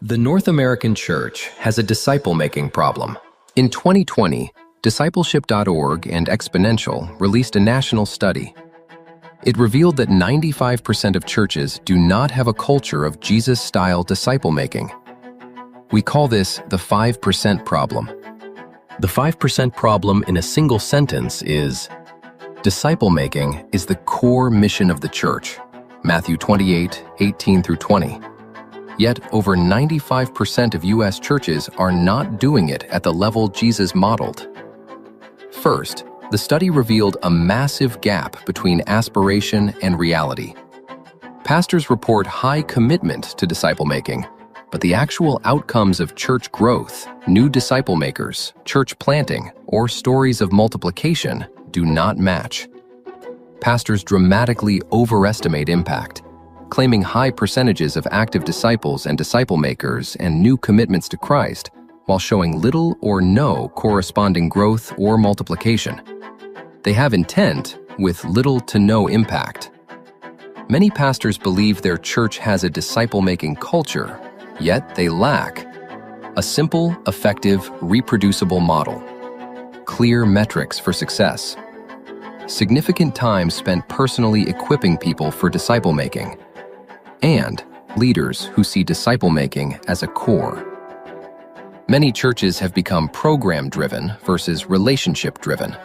The North American Church has a disciple-making problem. In 2020, Discipleship.org and Exponential released a national study. It revealed that 95% of churches do not have a culture of Jesus-style disciple-making. We call this the 5% problem. The 5% problem in a single sentence is, disciple-making is the core mission of the church, Matthew 28:18-20. Yet, over 95% of U.S. churches are not doing it at the level Jesus modeled. First, the study revealed a massive gap between aspiration and reality. Pastors report high commitment to disciple-making, but the actual outcomes of church growth, new disciple makers, church planting, or stories of multiplication do not match. Pastors dramatically overestimate impact, claiming high percentages of active disciples and disciple makers and new commitments to Christ, while showing little or no corresponding growth or multiplication. They have intent with little to no impact. Many pastors believe their church has a disciple-making culture, yet they lack a simple, effective, reproducible model, clear metrics for success, significant time spent personally equipping people for disciple-making, and leaders who see disciple-making as a core. Many churches have become program-driven versus relationship-driven.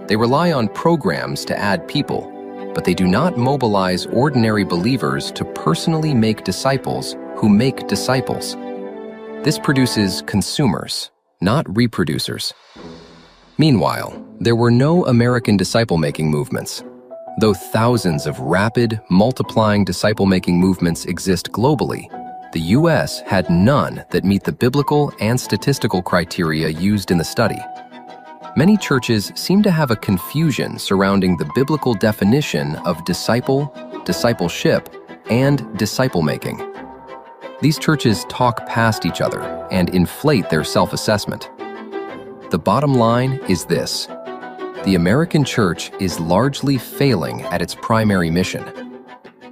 They rely on programs to add people, but they do not mobilize ordinary believers to personally make disciples who make disciples. This produces consumers, not reproducers. Meanwhile, there were no American disciple-making movements. Though thousands of rapid, multiplying disciple-making movements exist globally, the U.S. had none that meet the biblical and statistical criteria used in the study. Many churches seem to have a confusion surrounding the biblical definition of disciple, discipleship, and disciple-making. These churches talk past each other and inflate their self-assessment. The bottom line is this: the American church is largely failing at its primary mission.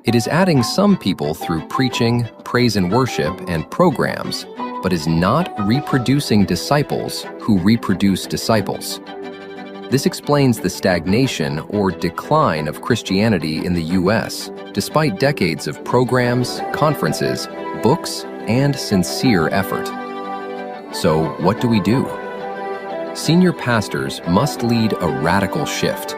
It is adding some people through preaching, praise and worship, and programs, but is not reproducing disciples who reproduce disciples. This explains the stagnation or decline of Christianity in the U.S., despite decades of programs, conferences, books, and sincere effort. So, what do we do? Senior pastors must lead a radical shift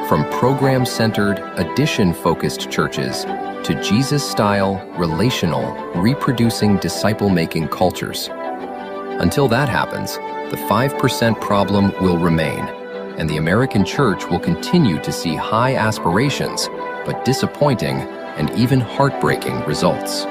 from program-centered, addition-focused churches to Jesus-style, relational, reproducing disciple-making cultures. Until that happens, the 5% problem will remain, and the American church will continue to see high aspirations, but disappointing and even heartbreaking results.